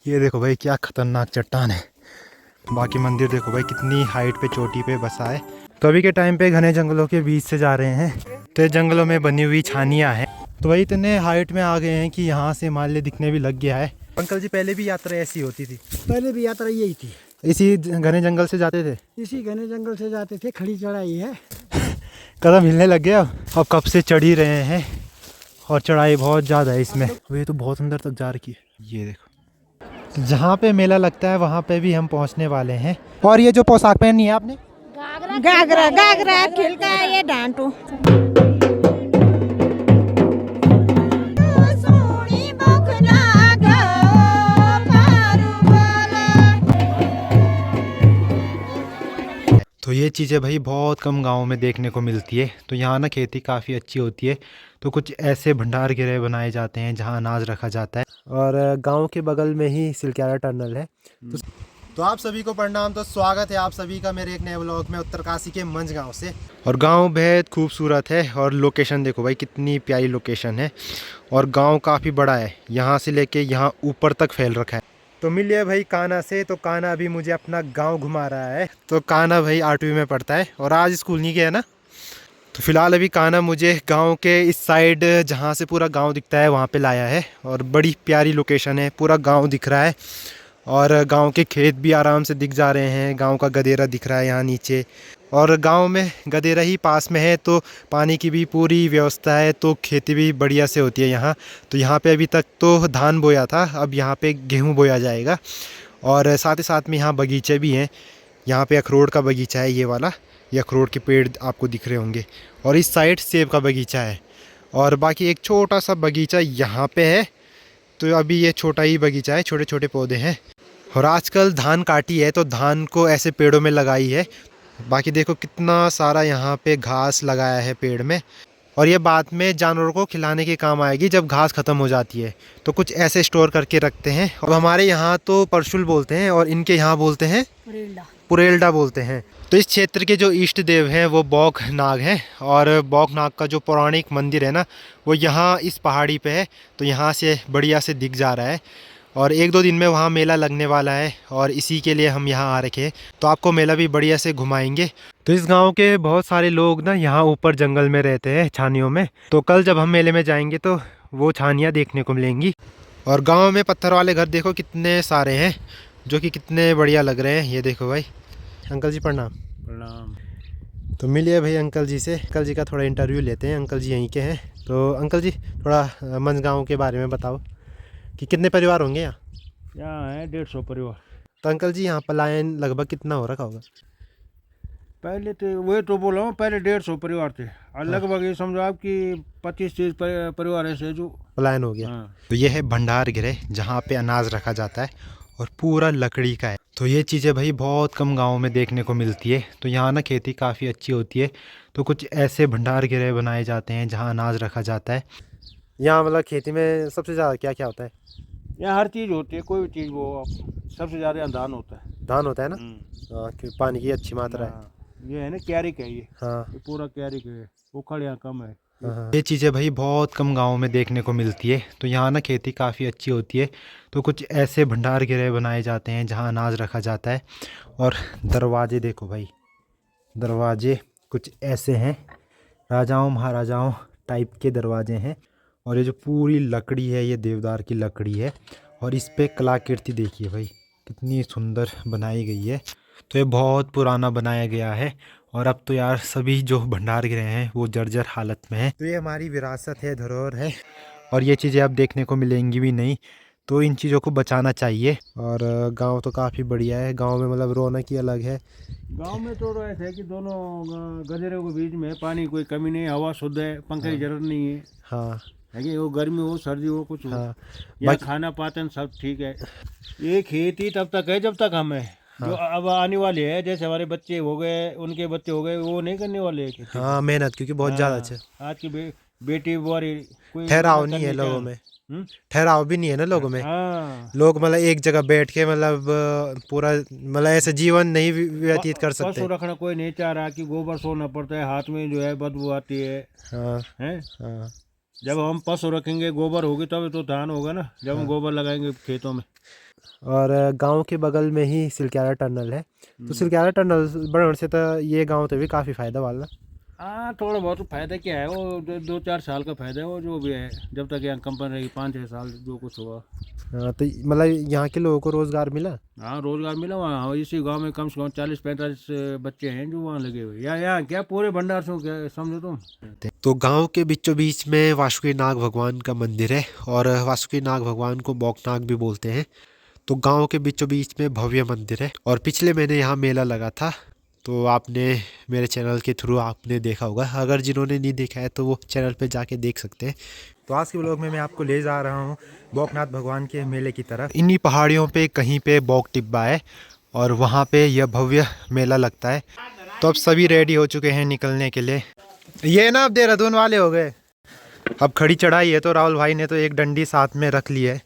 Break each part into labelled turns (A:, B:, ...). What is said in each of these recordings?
A: ये देखो भाई क्या खतरनाक चट्टान है। बाकी मंदिर देखो भाई कितनी हाइट पे चोटी पे बसा है। तो अभी के टाइम पे घने जंगलों के बीच से जा रहे हैं। तो जंगलों में बनी हुई छानियाँ हैं। तो भाई इतने हाइट में आ गए हैं कि यहाँ से हिमालय दिखने भी लग गया है। अंकल जी पहले भी यात्रा ऐसी होती थी?
B: पहले भी यात्रा यही थी।
A: इसी घने जंगल से जाते थे?
B: इसी घने जंगल से जाते थे। खड़ी चढ़ाई है।
A: कदम हिलने लग गया। अब कब से चढ़ ही रहे हैं और चढ़ाई बहुत ज़्यादा है इसमें। ये तो बहुत अंदर तक जा रखी है। ये देखो जहाँ पे मेला लगता है वहाँ पे भी हम पहुँचने वाले हैं। और ये जो पोशाक पहनी है आपने?
C: घाघरा घाघरा खिलका ये डांटू।
A: तो ये चीज़ें भाई बहुत कम गाँव में देखने को मिलती है। तो यहाँ ना खेती काफ़ी अच्छी होती है। तो कुछ ऐसे भंडार गृह बनाए जाते हैं जहाँ अनाज रखा जाता है। और गांव के बगल में ही सिलक्यारा टनल है। तो आप सभी को प्रणाम। तो स्वागत है आप सभी का मेरे एक नए ब्लॉग में उत्तरकाशी के मंझ गांव से। और गांव बेहद खूबसूरत है। और लोकेशन देखो भाई कितनी प्यारी लोकेशन है। और गांव काफ़ी बड़ा है। यहाँ से लेके यहाँ ऊपर तक फैल रखा है। तो मिलिए भाई कान्हा से। तो कान्हा अभी मुझे अपना गांव घुमा रहा है। तो कान्हा भाई 8वीं में पढ़ता है और आज स्कूल नहीं गया ना। तो फिलहाल अभी कान्हा मुझे गांव के इस साइड जहां से पूरा गांव दिखता है वहां पे लाया है। और बड़ी प्यारी लोकेशन है। पूरा गांव दिख रहा है और गांव के खेत भी आराम से दिख जा रहे हैं। गांव का गदेरा दिख रहा है यहाँ नीचे। और गांव में गदेरा ही पास में है तो पानी की भी पूरी व्यवस्था है। तो खेती भी बढ़िया से होती है यहाँ। तो यहाँ पे अभी तक तो धान बोया था। अब यहाँ पे गेहूँ बोया जाएगा। और साथ ही साथ में यहाँ बगीचे भी हैं। यहाँ पे अखरोट का बगीचा है ये वाला। ये अखरोट के पेड़ आपको दिख रहे होंगे। और इस साइड सेब का बगीचा है। और बाकी एक छोटा सा बगीचा यहाँ पे है। तो अभी ये छोटा ही बगीचा है। छोटे छोटे पौधे हैं। और आजकल धान काटी है तो धान को ऐसे पेड़ों में लगाई है। बाकी देखो कितना सारा यहाँ पे घास लगाया है पेड़ में। और ये बाद में जानवरों को खिलाने के काम आएगी जब घास ख़त्म हो जाती है। तो कुछ ऐसे स्टोर करके रखते हैं। और हमारे यहाँ तो परशुल बोलते हैं और इनके यहाँ बोलते हैं पुरेल्डा बोलते हैं। तो इस क्षेत्र के जो इष्ट देव हैं वो बौक नाग हैं। और बौक नाग का जो पौराणिक मंदिर है ना वो यहाँ इस पहाड़ी पे है। तो यहाँ से बढ़िया से दिख जा रहा है। और 1-2 दिन में वहाँ मेला लगने वाला है और इसी के लिए हम यहाँ आ रखे हैं। तो आपको मेला भी बढ़िया से घुमाएंगे। तो इस गांव के बहुत सारे लोग ना यहाँ ऊपर जंगल में रहते हैं छानियों में। तो कल जब हम मेले में जाएंगे तो वो छानियाँ देखने को मिलेंगी। और गांव में पत्थर वाले घर देखो कितने सारे हैं जो कि कितने बढ़िया लग रहे हैं। ये देखो भाई। अंकल जी प्रणाम।
B: प्रणाम।
A: तो मिलिए भाई अंकल जी से। अंकल जी का थोड़ा इंटरव्यू लेते हैं। अंकल जी यहीं के हैं। तो अंकल जी थोड़ा मंझ गाँव के बारे में बताओ कि कितने परिवार होंगे यहाँ?
B: यहाँ है 150 परिवार।
A: तो अंकल जी यहाँ पलायन लगभग कितना हो रखा होगा?
B: पहले तो वही तो बोला हूँ, पहले 150 परिवार थे और लगभग ये समझो आपकी 25-30 परिवार ऐसे जो
A: पलायन हो गया।
B: हाँ।
A: तो ये है भंडार गृह जहाँ पे अनाज रखा जाता है और पूरा लकड़ी का है। तो ये चीज़ें भाई बहुत कम गाँव में देखने को मिलती है। तो यहाँ ना खेती काफ़ी अच्छी होती है। तो कुछ ऐसे भंडार गृह बनाए जाते हैं जहाँ अनाज रखा जाता है। यहाँ मतलब खेती में सबसे ज़्यादा क्या क्या होता है?
B: यहाँ हर चीज़ होती है, कोई भी चीज़ वो सबसे ज़्यादा यहाँ धान होता है।
A: धान होता है ना। क्योंकि पानी की अच्छी मात्रा है।
B: हाँ, ये है ना क्यारी का ये पूरा क्यारी का है। उखड़ यहाँ कम है।
A: ये चीज़ें भाई बहुत कम गाँव में देखने को मिलती है। तो यहाँ ना खेती काफ़ी अच्छी होती है। तो कुछ ऐसे भंडार गृह बनाए जाते हैं जहाँ अनाज रखा जाता है। और दरवाजे देखो भाई। दरवाजे कुछ ऐसे हैं राजाओं महाराजाओं टाइप के दरवाजे हैं। और ये जो पूरी लकड़ी है ये देवदार की लकड़ी है। और इस पे कलाकृति देखिए भाई कितनी सुंदर बनाई गई है। तो ये बहुत पुराना बनाया गया है। और अब तो यार सभी जो भंडार गृह हैं वो जर्जर हालत में है। तो ये हमारी विरासत है, धरोहर है। और ये चीज़ें अब देखने को मिलेंगी भी नहीं। तो इन चीज़ों को बचाना चाहिए। और गांव तो काफ़ी बढ़िया है। गांव में मतलब रौनक ही अलग है।
B: गांव में तो ऐसा है कि दोनों गधेरों के बीच में पानी कोई कमी नहीं, हवा शुद्ध है, पंखे की जरूरत नहीं है।
A: हाँ
B: है कि वो गर्मी हो सर्दी हो कुछ हो।
A: हाँ।
B: यहाँ खाना पाचन सब ठीक है। ये खेती तब तक है जब तक हम है। जो अब आने वाले है जैसे हमारे बच्चे हो गए, उनके बच्चे हो गए, वो नहीं करने वाले है खेती।
A: हाँ मेहनत क्योंकि बहुत ज़्यादा अच्छा।
B: आज की बेटी बुआरी कोई
A: ठहराव नहीं है लोगों में। ठहराव भी नहीं है ना लोगों में।
B: हाँ।
A: लोग मतलब एक जगह बैठ के मतलब पूरा मतलब ऐसे जीवन नहीं व्यतीत कर सकते।
B: पशु रखना कोई नहीं चाह रहा कि गोबर सोना पड़ता है, हाथ में जो है बदबू आती है।
A: हाँ
B: हैं?
A: हाँ।
B: जब हम पशु रखेंगे, गोबर होगी तब तो धान होगा ना, जब हम गोबर लगाएंगे खेतों में।
A: और गांव के बगल में ही सिलक्यारा टनल है, तो सिलक्यारा टनल बनने से तो ये गांव तो भी काफ़ी फ़ायदा वाला।
B: हाँ, थोड़ा बहुत फायदा क्या है, वो 2-4 साल का फायदा है, वो जो भी है, जब तक यहाँ कंपनी रहेगी 5-6 साल जो कुछ होगा।
A: हाँ, तो मतलब यहाँ के लोगों को रोज़गार मिला।
B: हाँ, रोजगार मिला वहाँ, इसी गांव में कम से कम 40-45 बच्चे हैं जो वहाँ लगे हुए, या यहाँ क्या पूरे भंडार से क्या समझो तुम।
A: तो गांव के बीचों बीच में वासुकी नाग भगवान का मंदिर है, और वासुकी नाग भगवान को बोकनाग भी बोलते हैं। तो गांव के बीचों बीच में भव्य मंदिर है, और पिछले महीने यहाँ मेला लगा था, तो आपने मेरे चैनल के थ्रू आपने देखा होगा। अगर जिन्होंने नहीं देखा है तो वो चैनल पे जाके देख सकते हैं। तो आज के व्लॉग में मैं आपको ले जा रहा हूँ बोकनाथ भगवान के मेले की तरफ। इन्हीं पहाड़ियों पे कहीं पे बोक टिब्बा है, और वहाँ पे यह भव्य मेला लगता है। तो अब सभी रेडी हो चुके हैं निकलने के लिए। ये ना अब देहरादून वाले हो गए। अब खड़ी चढ़ाई है, तो राहुल भाई ने तो एक डंडी साथ में रख ली है।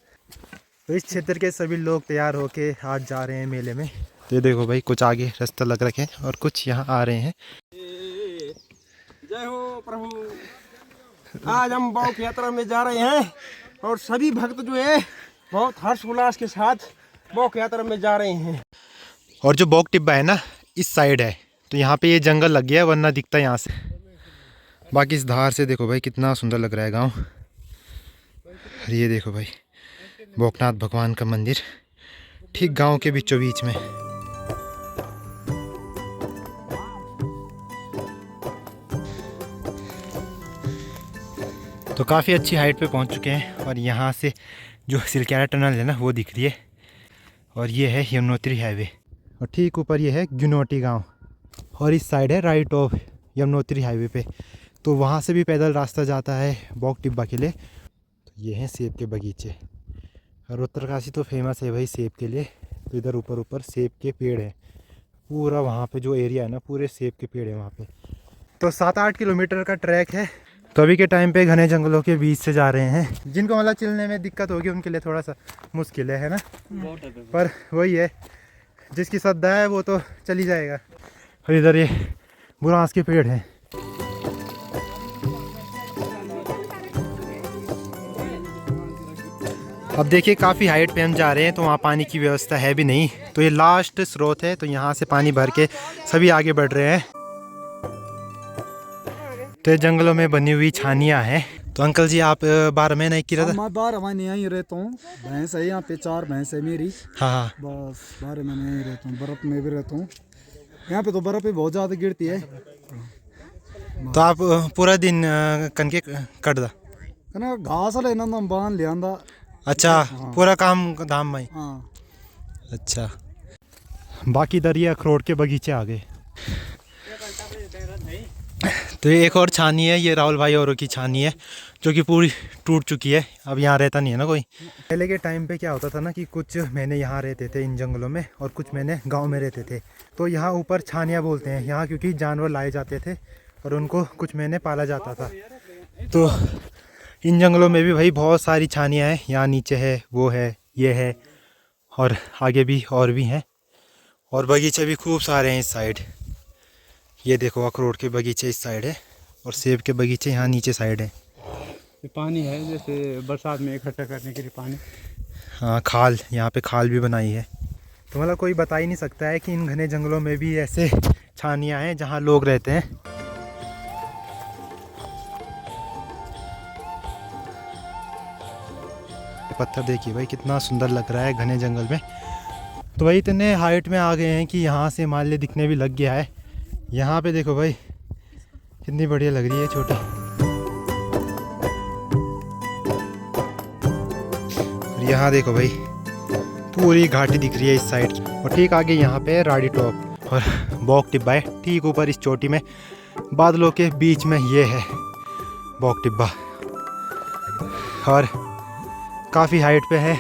A: तो इस क्षेत्र के सभी लोग तैयार होके आज जा रहे हैं मेले में। तो ये देखो भाई, कुछ आगे रास्ता लग रखे हैं और कुछ यहाँ आ रहे हैं।
D: जय हो प्रभु। आज हम बोक यात्रा में जा रहे हैं, और सभी भक्त जो है बहुत हर्ष उल्लास के साथ बोक यात्रा में जा रहे हैं।
A: और जो बोक टिब्बा है ना, इस साइड है, तो यहाँ पे ये जंगल लग गया है, वरना दिखता है यहाँ से। बाकी इस धार से देखो भाई कितना सुंदर लग रहा है गाँव। और ये देखो भाई, बोकनाथ भगवान का मंदिर ठीक गांव के बीचों बीच में। तो काफ़ी अच्छी हाइट पे पहुंच चुके हैं, और यहाँ से जो सिलक्यारा टनल है ना वो दिख रही है, और ये है यमुनोत्री हाईवे, और ठीक ऊपर ये है गुनोटी गांव, और इस साइड है राइट ऑफ यमुनोत्री हाईवे पे। तो वहाँ से भी पैदल रास्ता जाता है बोक टिब्बा के लिए। तो ये हैं सेब के बगीचे, और उत्तरकाशी तो फेमस है भाई सेब के लिए। तो इधर ऊपर सेब के पेड़ हैं, पूरा वहाँ पे जो एरिया है ना, पूरे सेब के पेड़ है वहाँ पे। तो 7-8 किलोमीटर का ट्रैक है। तो अभी के टाइम पे घने जंगलों के बीच से जा रहे हैं। जिनको मतलब चलने में दिक्कत होगी उनके लिए थोड़ा सा मुश्किल है ना, पर वही है, जिसकी श्रद्धा है वो तो चली जाएगा। और इधर ये बुरांस के पेड़ हैं। अब देखिए काफ़ी हाइट पे हम जा रहे हैं, तो वहाँ पानी की व्यवस्था है भी नहीं। तो ये लास्ट स्रोत है, तो यहाँ से पानी भर के सभी आगे बढ़ रहे हैं। तो ये जंगलों में बनी हुई छानियाँ हैं। तो अंकल जी आप 12 महीने की रहता?
E: मैं 12 महीने यहीं रहता हूँ। भैंस है यहाँ पे, 4 भैंस है मेरी।
A: हाँ।
E: बस 12 महीने यहीं रहता हूँ, बर्फ़ में भी रहता हूँ। यहाँ पे तो बर्फ़ भी बहुत ज़्यादा गिरती है।
A: तो आप पूरा दिन कनके कट दा?
E: कना घास लेना ना बांध ले आंदा।
A: अच्छा, पूरा काम धाम में।
E: हाँ।
A: अच्छा, बाकी इधर ये अखरोट के बगीचे आ गए। तो ये एक और छानी है, ये राहुल भाई औरों की छानी है, जो कि पूरी टूट चुकी है। अब यहाँ रहता नहीं है ना कोई। पहले के टाइम पे क्या होता था ना कि कुछ महीने यहाँ रहते थे इन जंगलों में, और कुछ महीने गांव में रहते थे। तो यहाँ ऊपर छानियाँ बोलते हैं यहाँ, क्योंकि जानवर लाए जाते थे और उनको कुछ महीने पाला जाता था। तो इन जंगलों में भी भाई बहुत सारी छानियाँ हैं। यहाँ नीचे है, वो है, ये है, और आगे भी और भी हैं, और बगीचे भी खूब सारे हैं इस साइड। ये देखो अखरोट के बगीचे इस साइड है, और सेब के बगीचे यहाँ नीचे साइड है।
F: ये पानी है, जैसे बरसात में इकट्ठा करने के लिए पानी।
A: हाँ, खाल, यहाँ पे खाल भी बनाई है। तो मतलब कोई बता ही नहीं सकता है कि इन घने जंगलों में भी ऐसे छानियाँ हैं जहाँ लोग रहते हैं। पत्थर देखिए भाई कितना सुंदर लग रहा है घने जंगल में। तो भाई इतने हाइट में आ गए हैं कि यहाँ से हिमालय दिखने भी लग गया है। यहाँ पे देखो भाई कितनी बढ़िया लग रही है छोटी। और यहाँ देखो भाई पूरी घाटी दिख रही है इस साइड की, और ठीक आगे यहाँ पे राड़ी टॉप और बोक टिब्बा है। ठीक ऊपर इस चोटी में बादलों के बीच में ये है बोक टिब्बा, और काफ़ी हाइट पे है।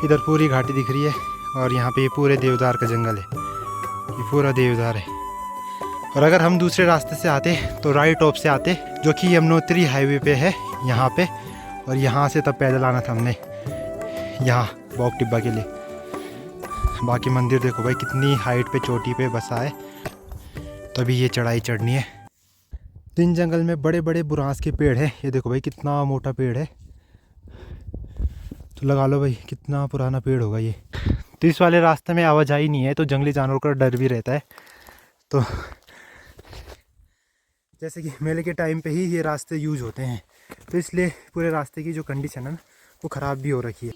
A: इधर पूरी घाटी दिख रही है, और यहाँ पे ये पूरे देवदार का जंगल है, ये पूरा देवदार है। और अगर हम दूसरे रास्ते से आते तो राइट टॉप से आते, जो कि यमुनोत्री हाईवे पे है यहाँ पे, और यहाँ से तब पैदल आना था हमने यहाँ बोक टिब्बा के लिए। बाकी मंदिर देखो भाई कितनी हाइट पे चोटी पे बसा है, तभी ये चढ़ाई चढ़नी है। तो इन जंगल में बड़े बड़े बुरांस के पेड़ है। ये देखो भाई कितना मोटा पेड़ है, तो लगा लो भाई कितना पुराना पेड़ होगा ये। तो इस वाले रास्ते में आवाजाही नहीं है, तो जंगली जानवरों का डर भी रहता है। तो जैसे कि मेले के टाइम पे ही ये रास्ते यूज होते हैं, तो इसलिए पूरे रास्ते की जो कंडीशन है ना वो ख़राब भी हो रखी है।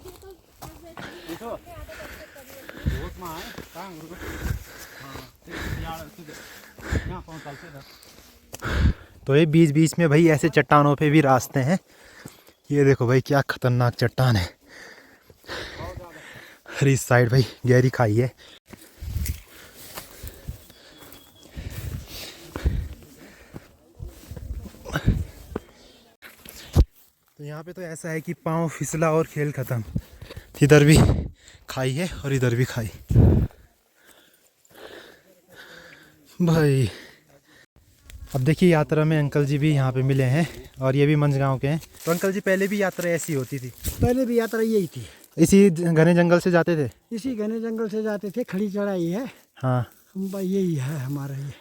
A: तो ये बीच बीच में भाई ऐसे चट्टानों पे भी रास्ते हैं। ये देखो भाई क्या खतरनाक चट्टान है। और इस साइड भाई गहरी खाई है। तो यहाँ पे तो ऐसा है कि पाँव फिसला और खेल ख़त्म। इधर भी खाई है और इधर भी खाई भाई। अब देखिए यात्रा में अंकल जी भी यहाँ पे मिले हैं और ये भी मंझगांव के हैं। तो अंकल जी पहले भी यात्रा ऐसी होती थी?
G: पहले भी यात्रा यही थी।
A: इसी घने जंगल से जाते थे?
G: इसी घने जंगल से जाते थे, खड़ी चढ़ाई है।
A: हाँ
G: यही है हमारा ये।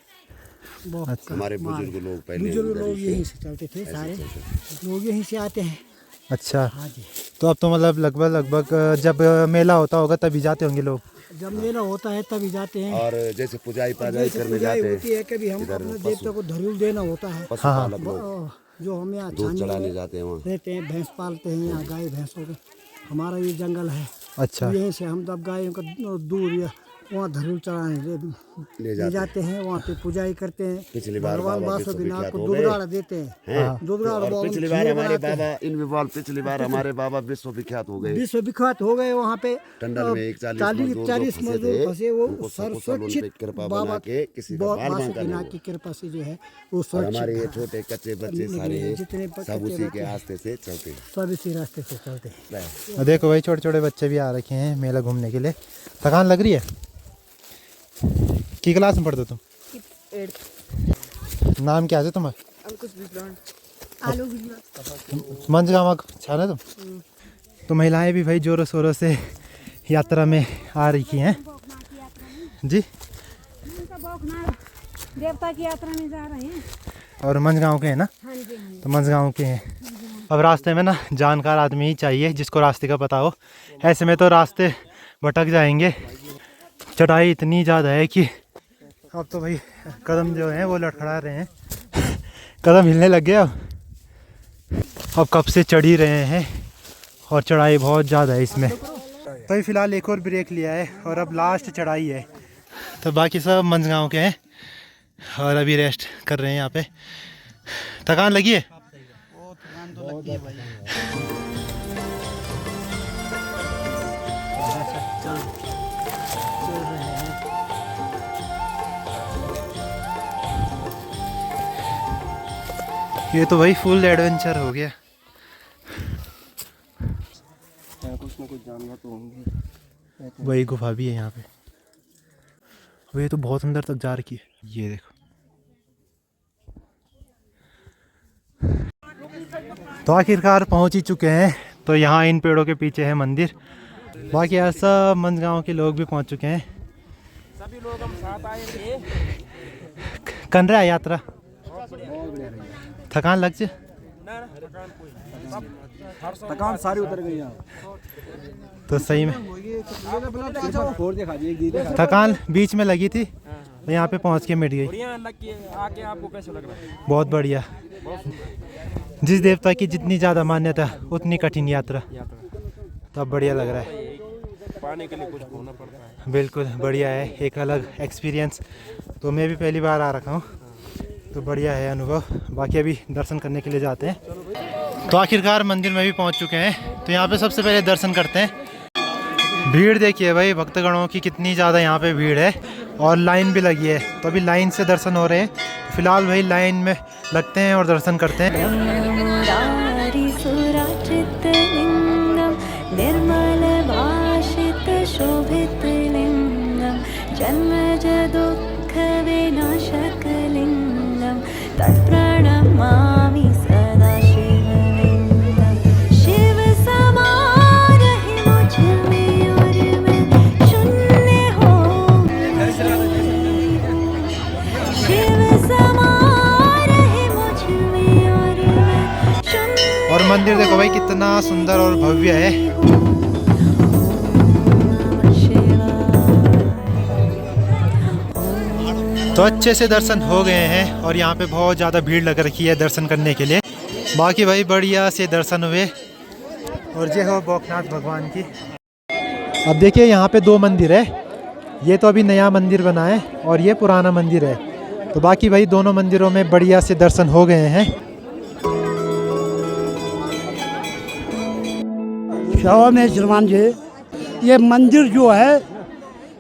A: अच्छा।
H: हमारे बुजुर्ग लोग पहले
G: बुजुर्ग लोग यहीं से चलते थे, सारे लोग यहीं से आते हैं।
A: अच्छा।
G: हाँ जी।
A: तो अब तो मतलब लगभग जब मेला होता होगा तभी जाते होंगे लोग?
G: जब मेला होता है तभी जाते हैं।
H: और जैसे पुजाई पाजाई करने जाते हैं,
G: होती है कभी हम अपने देवता को धरूल देना होता है।
H: पशुपालक लोग
G: जो हम यहाँ
H: दूध चढ़ाने जाते हैं, वहाँ
G: रहते हैं, भैंस पालते हैं यहाँ, गाय भैंसों के। हमारा ये जंगल है।
A: अच्छा।
G: यहीं से हम तब गायों का दूध या वहाँ धरूल चढ़ाने ले जाते हैं, वहाँ पे पूजाई करते हैं।
H: पिछली बार
G: भगवान
H: बाबा
G: बासुकीनाथ को दूध गाड़ा देते हैं। दूध गाड़ा
H: और पिछली बार हमारे बाबा पिछली बार हमारे बाबा विश्व विख्यात हो गए।
G: विश्व विख्यात हो गए वहाँ पे।
H: टंडन में
G: 40 मजदूर फंसे, वो सर्वसुरक्षित
H: कृपा
G: बाबा
H: बना के किसी का बाल बांका
G: बासुकीनाथ की कृपा से जो है वो सुरक्षित।
H: हमारे ये छोटे कच्चे बच्चे सारे
G: जितने
H: सब उसी के रास्ते से चलते हैं,
G: सब इसी रास्ते से चलते हैं।
A: और देखो भाई छोटे छोटे बच्चे भी आ रखे हैं मेला घूमने के लिए। थकान लग रही है? की क्लास में पढ़ते हो तुम? नाम क्या है तुम्हारा? मंझगांव छाना तुम? तो महिलाएं भी भाई जोरों शोरों से यात्रा में आ रही हैं जी।
C: देवता की यात्रा में जा रहे हैं।
A: और मंझगांव के हैं ना?
C: हाँ जी।
A: तो मंझगांव के हैं। अब रास्ते में ना जानकार आदमी ही चाहिए जिसको रास्ते का पता हो, ऐसे में तो रास्ते भटक जाएंगे। चढ़ाई इतनी ज़्यादा है कि अब तो भाई कदम जो हैं वो लड़खड़ा रहे हैं, कदम हिलने लग गए। अब कब से चढ़ ही रहे हैं और चढ़ाई बहुत ज़्यादा है इसमें। तो फिलहाल एक और ब्रेक लिया है और अब लास्ट चढ़ाई है। तो बाकी सब मंझगांव के हैं और अभी रेस्ट कर रहे हैं यहाँ पे। थकान लगी है?
G: थकान तो लगी है भाई।
A: ये तो भाई फुल एडवेंचर हो गया।
D: कुछ न कुछ जानवर तो होंगे।
A: वही गुफा भी है यहाँ पे। अब ये तो बहुत अंदर तक जा रखी है। ये देखो। तो आखिरकार पहुँच ही चुके हैं। तो यहाँ इन पेड़ों के पीछे है मंदिर। बाकी यार सब मंझगांव के लोग भी पहुँच चुके हैं।
D: सभी लोग हम साथ आए थे।
A: कर रहा है यात्रा? थकान लग जाए?
E: थकान सारी उतर गई यहाँ।
A: तो सही में थकान बीच में लगी थी, तो यहाँ पे पहुँच के मिट गई।
D: आके आपको कैसा लग रहा है?
A: बहुत बढ़िया। जिस देवता की जितनी ज़्यादा मान्यता उतनी कठिन यात्रा। तो अब बढ़िया लग रहा है।
D: पाने के लिए कुछ खोना पड़ता है।
A: बिल्कुल बढ़िया है, एक अलग एक्सपीरियंस। तो मैं भी पहली बार आ रखा हूँ, तो बढ़िया है अनुभव। बाकी अभी दर्शन करने के लिए जाते हैं। तो आखिरकार मंदिर में भी पहुँच चुके हैं। तो यहाँ पे सबसे पहले दर्शन करते हैं। भीड़ देखिए भाई, भक्तगणों की कितनी ज़्यादा यहाँ पे भीड़ है और लाइन भी लगी है। तो अभी लाइन से दर्शन हो रहे हैं। फिलहाल भाई लाइन में लगते हैं और दर्शन करते हैं।
I: निर्मल भाषित शोभित लिंगम जन्मज दुःख विनाशक लिंगम तत्प्रणमामि सदा शिवलिंगम। शिव समान ही मुझ में और मैं शून्य हो गई। शिव समान ही मुझ
A: मंदिर देखो भाई कितना सुंदर और भव्य है। तो अच्छे से दर्शन हो गए हैं और यहाँ पे बहुत ज़्यादा भीड़ लग रखी है दर्शन करने के लिए। बाकी भाई बढ़िया से दर्शन हुए और जय हो भोकनाथ भगवान की। अब देखिए यहाँ पे दो मंदिर है, ये तो अभी नया मंदिर बना है और ये पुराना मंदिर है। तो बाकी भाई दोनों मंदिरों में बढ़िया से दर्शन हो गए हैं।
G: शाह में सलमान जी, ये मंदिर जो है,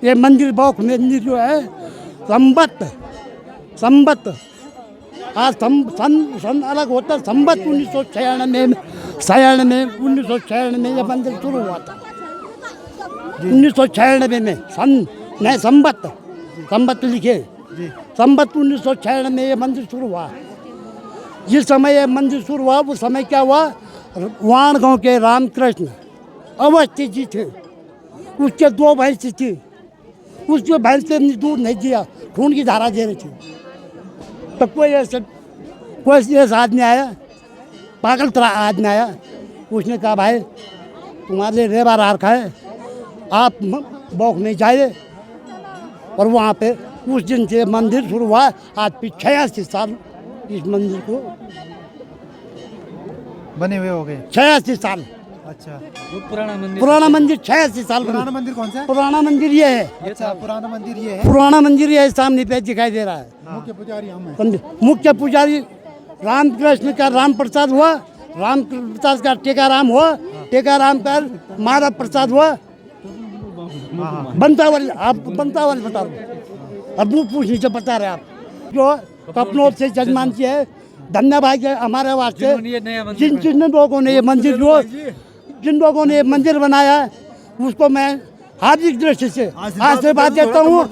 G: ये मंदिर बौख मंदिर जो है संबत आज सन अलग होता है। संबत 1996 में ये मंदिर शुरू हुआ था। 1996 में संबत लिखे, संबत 1996 में ये मंदिर शुरू हुआ। जिस समय ये मंदिर शुरू हुआ उस समय क्या हुआ, वाण गांव के रामकृष्ण अवस्थी जी थे, उसके 2 भैंस थी, उसके भैंस से दूध नहीं दिया, खून की धारा दे रही थी। तो कोई ऐसा आदमी आया, पागल तरह आदमी आया, उसने कहा भाई तुम्हारे लिए रेबा रखा है, आप बौख नहीं जाइए। और वहाँ पे उस दिन से मंदिर शुरू हुआ। आज 86 साल इस मंदिर को
A: बने हुए हो गए।
G: 86 साल।
A: अच्छा,
G: पुराना मंदिर 86 साल।
A: पुराना मंदिर कौन सा है?
G: पुराना मंदिर ये है।
A: अच्छा, पुराना मंदिर ये है।
G: पुराना मंदिर ये सामने पे दिखाई दे रहा है।
E: मुख्य पुजारी हम हैं।
G: मुख्य पुजारी रामकृष्ण का राम प्रसाद हुआ, राम प्रसाद का टेकाराम हुआ, टेकाराम का माधव प्रसाद हुआ, बंतावल। आप बंतावल बता रहे, अब वो पूछने से बता रहे आप जो कपनोर से जजमान जी है। धन्यवाद है हमारे वास्ते जिन लोगों ने ये मंदिर जिन लोगों ने ये मंदिर बनाया है, उसको मैं हार्दिक दृष्टि से आशीर्वाद देता हूँ।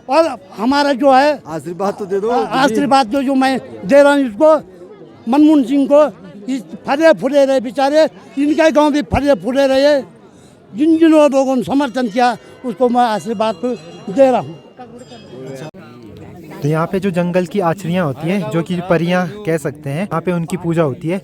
G: और हमारा जो है
H: आशीर्वाद तो दे दो।
G: आशीर्वाद जो मैं दे रहा हूँ इसको, मनमोहन सिंह को, इस फले फूले रहे बेचारे, इनके गांव भी फले फूले रहे। जिन लोगों ने समर्थन किया उसको मैं आशीर्वाद दे रहा हूँ।
A: तो यहाँ पे जो जंगल की आचरियाँ होती हैं, जो कि परियाँ कह सकते हैं, यहाँ पे उनकी पूजा होती है।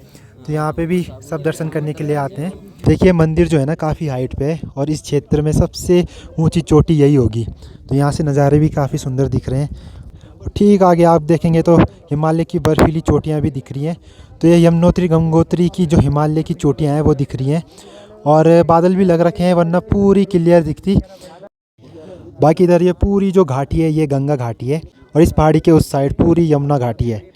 A: तो यहाँ पे भी सब दर्शन करने के लिए आते हैं। देखिए मंदिर जो है ना काफ़ी हाइट पे है और इस क्षेत्र में सबसे ऊंची चोटी यही होगी। तो यहाँ से नज़ारे भी काफ़ी सुंदर दिख रहे हैं। और ठीक आगे आप देखेंगे तो हिमालय की बर्फीली चोटियाँ भी दिख रही हैं। तो ये यमुनोत्री गंगोत्री की जो हिमालय की चोटियाँ हैं वो दिख रही हैं और बादल भी लग रखे हैं, वरना पूरी क्लियर दिखती। बाकी इधर ये पूरी जो घाटी है ये गंगा घाटी है और इस पहाड़ी के उस साइड पूरी यमुना घाटी है।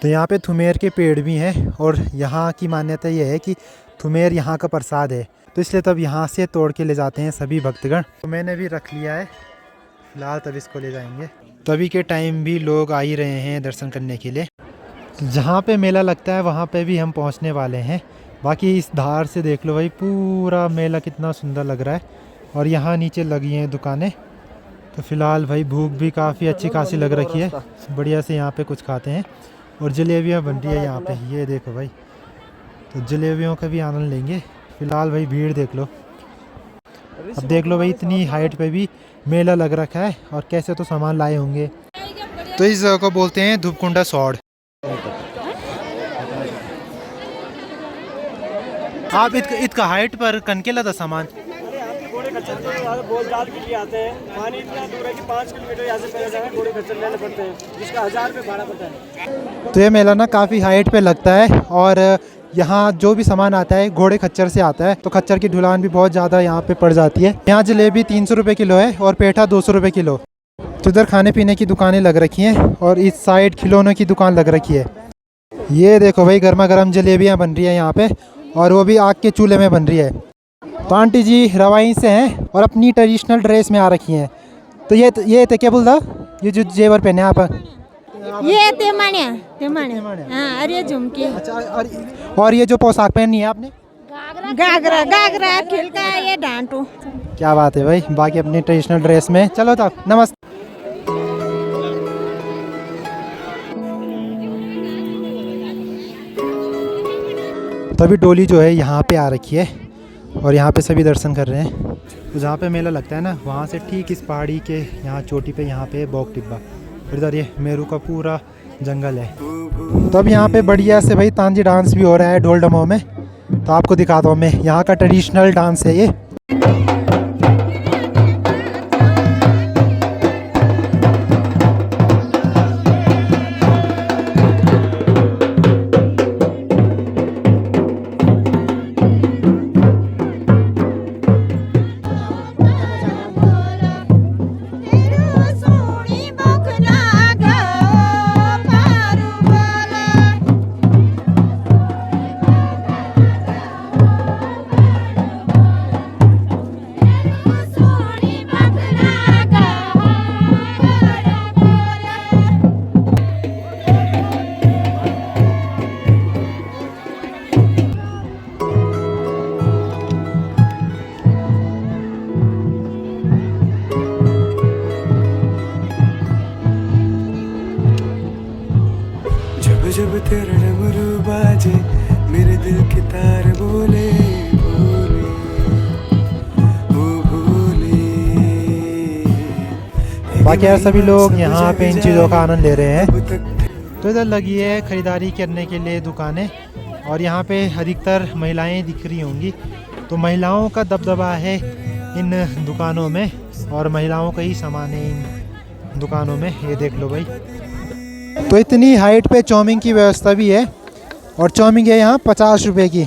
A: तो यहाँ पे थुमेर के पेड़ भी हैं और यहाँ की मान्यता ये है कि थुमेर यहाँ का प्रसाद है, तो इसलिए तब यहाँ से तोड़ के ले जाते हैं सभी भक्तगण। तो मैंने भी रख लिया है फिलहाल, तब इसको ले जाएंगे। तो अभी के टाइम भी लोग आ ही रहे हैं दर्शन करने के लिए। जहाँ पे मेला लगता है वहाँ पे भी हम पहुँचने वाले हैं। बाकी इस धार से देख लो भाई, पूरा मेला कितना सुंदर लग रहा है और यहाँ नीचे लगी हैं दुकानें। तो फ़िलहाल भाई भूख भी काफ़ी अच्छी खासी लग रखी है, बढ़िया से यहाँ पे कुछ खाते हैं। और जलेबियाँ बन रही है यहाँ पे, ये देखो भाई, तो जलेबियों का भी आनंद लेंगे। फ़िलहाल भाई भीड़ देख लो, अब देख लो भाई इतनी हाइट पे भी मेला लग रखा है और कैसे तो सामान लाए होंगे। तो इस जगह को बोलते हैं धूपकुंडा सौड़। आप इतका हाइट पर कनकेला था सामान।
D: घोड़े खच्चर बोलचाल के लिए आते हैं। पानी इतना दूर है कि 5 किलोमीटर यहाँ से पहले जाए घोड़े खच्चर लेने पड़ते हैं, जिसका 1000 रुपये भाड़ा पड़ता है।
A: तो ये मेला ना काफ़ी हाइट पे लगता है और यहाँ जो भी सामान आता है घोड़े खच्चर से आता है, तो खच्चर की ढुलान भी बहुत ज़्यादा यहाँ पे पड़ जाती है। यहाँ जलेबी 300 रुपये किलो है और पेठा 200 रुपये किलो। तो इधर खाने पीने की दुकानें लग रखी हैं और इस साइड खिलौनों की दुकान लग रखी है। ये देखो भाई गर्मा गर्म जलेबियाँ बन रही है यहाँ पे और वो भी आग के चूल्हे में बन रही है। तो आंटी जी रवाई से हैं और अपनी ट्रेडिशनल ड्रेस में आ रखी हैं। तो ये क्या बोलता, ये जो जेवर पहने आप?
C: ये तेमानिया हाँ, अरे झुमकी।
A: अच्छा, और ये जो पोशाक पहनी है आपने?
C: घाघरा खिलका, ये डांटू।
A: क्या बात है भाई, बाकी अपनी ट्रेडिशनल ड्रेस में। चलो तो नमस्ते। तो अभी डोली जो है यहाँ पे आ रखी है और यहाँ पे सभी दर्शन कर रहे हैं। तो जहाँ पे मेला लगता है ना, वहाँ से ठीक इस पहाड़ी के यहाँ चोटी पे यहाँ पे बौक टिब्बा, इधर ये मेरू का पूरा जंगल है। तो अब यहाँ पे बढ़िया से भाई तांजी डांस भी हो रहा है ढोल डमों में, तो आपको दिखाता हूँ मैं। यहाँ का ट्रेडिशनल डांस है ये।
J: जब तेरा डमरू बाजे मेरे दिल के तार बोले भोले ओ भोले।
A: बाकी यार सभी लोग यहाँ पे इन चीज़ों का आनंद ले रहे हैं। तो इधर लगी है ख़रीदारी करने के लिए दुकानें, और यहाँ पे अधिकतर महिलाएं दिख रही होंगी। तो महिलाओं का दबदबा है इन दुकानों में, और महिलाओं का ही सामान है इन दुकानों में। ये देख लो भाई। तो इतनी हाइट पे चाउमीन की व्यवस्था भी है, और चाउमीन है यहाँ 50 रुपए की।